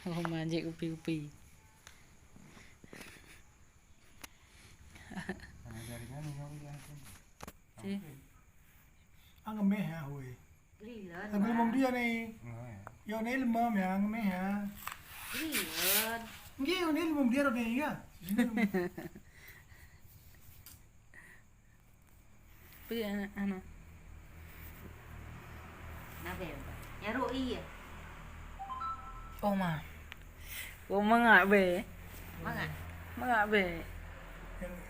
Oh manjik upi-upi. Jaringan ini Sih. ngemeh ya hui. Grilon. Tapi lemong dia nih. Yo nih lemong ya ngemeh ya. Grilon. Nggih, yo nih lemong dia nih ya. Pi ana. Nabe. Nyaro iya. Oma. Oma ngak be. Mangga. Mangak be.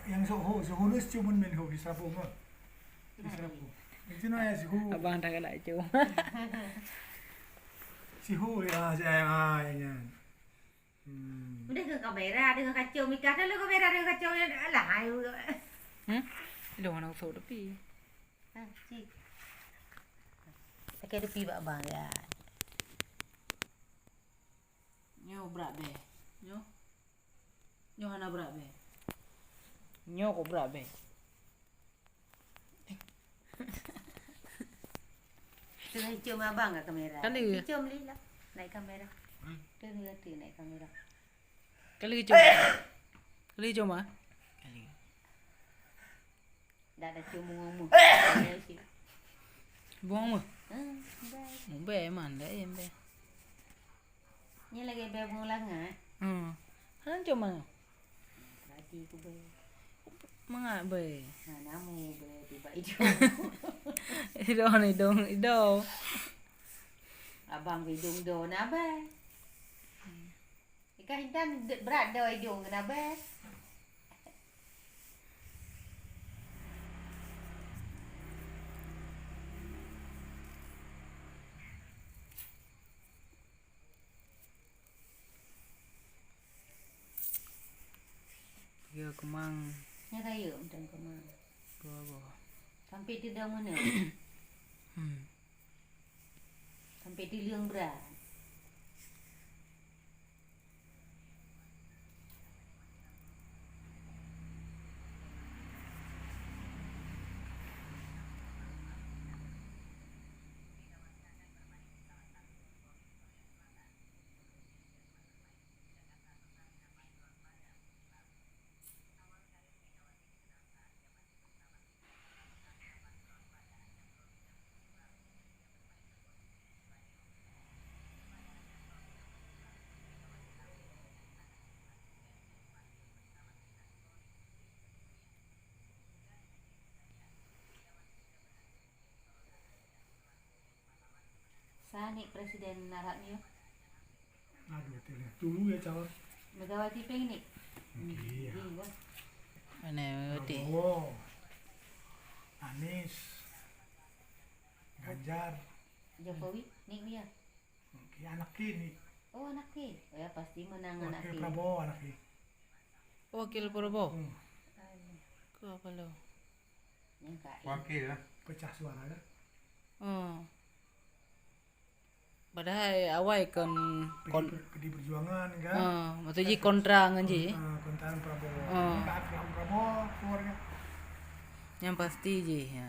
Yang soho nu cuman main hobi sapu mah. Sapu. Itu no ya sihu. Abang dah galak cu. Sihu ya saya ya. Dengan kamera, dengan kacau mikir ada lo kamera dengan kacau lah ayo. Lo nak usah pi. Ha, cik. Pakai depi bak bang ya. Nyo berat be. Nyo. Nyo hana berat be. Nyo ko berat be. Tengah cium abang ke kamera. Kali. Cium li lah. Naik kamera. Tengah naik kamera. Kali cuma. Kali cuma. Kali. Dah ada cium ngomong. Buang mo. Baik. Mo be man dah em be. Ni lagi bebong langa. Han cuma. Berarti ku be. Mangak be. Namu be tiba itu. Ido ni dong ido. Abang hidung do nabe. Ikan hitam berat do hidung nabe. Dia kemang. Nya kayu dan kemang. Bawa. Sampai di dalam mana? Sampai di liang berat. Sanik presiden Arab ni. Aduh, dulu ya calon. Megawati pengen ni. Iya. Mana ti? Prabowo, Anies, Ganjar, Jokowi ni dia. anak ini. Oh anak ke. Oh ya pasti menang anak Wakil ke. Prabowo anak ini. Wakil Prabowo. Ko apa lo? Yang kak. Wakil lah. Pecah suara kan? Padahal awal kon Pdi Perjuangan kan? maksudnya kontra nganji. Kontaan Prabowo. Taat Prabowo keluarga. Yang pasti je ya.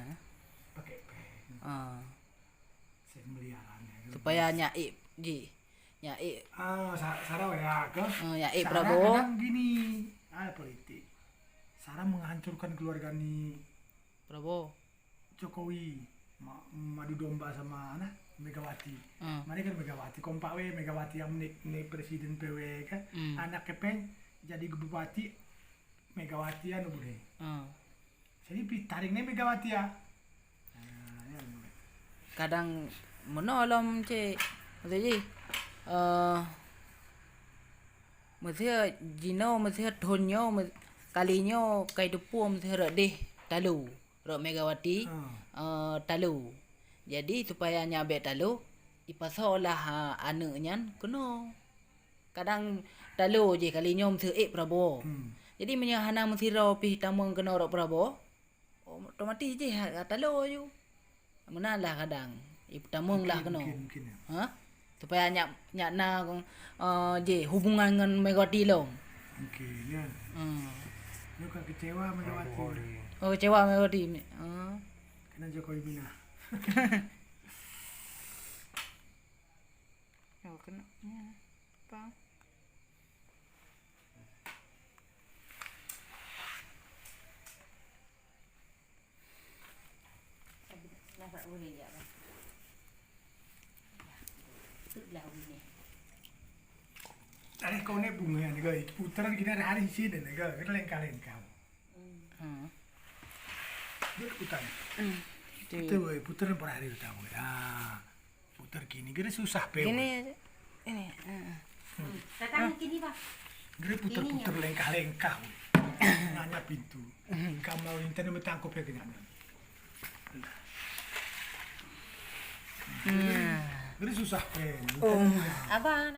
Pakai P. Semeliaran ya. Supaya nyaip je. Nyaip. Sarah ya ke? Nyaip Sarah Prabowo. kadang gini, politik. Sarah menghancurkan keluarga ni Prabowo. Jokowi. Madu domba sama Megawati. Mana kan Megawati, kompak we Megawati yang nih presiden PW kan. Anak kepeng jadi bupati Megawati anu bude. Jadi taringnya Megawati ya. Kadang menolong cik. Maksudnya mesti jino mesti thonyo kalinya kai depu mesti redeh talu. Ro Megawati talu. Jadi supaya nyabe talu ipasolah anu nyan kuno. Kadang talu je kali nyom seek Prabowo. Jadi menyahana mesti ro pi tamang kena ro Prabowo. Otomatis je talu ju. Menalah kadang tamang lah kena. Supaya nyak na je hubungan dengan Megawati lo. Mungkin ya. Lu kan kecewa Megawati. Oh kecewa Megawati. Kena Jokowi bina. Oh kena. apa? Nampak boleh ya, Bang. Tutlah ini. Ada kau ni bunga ni guys. Putaran kita hari sini ni guys. Kita lengkap. Dia putar. Kita boleh putaran per hari kita boleh. Putar kini. Kita susah pe. Ini. Datang kini, Bang. Kita putar lengkap. Nanya pintu. Kamu internet metangkap ya kena. Kita susah pe. Abang.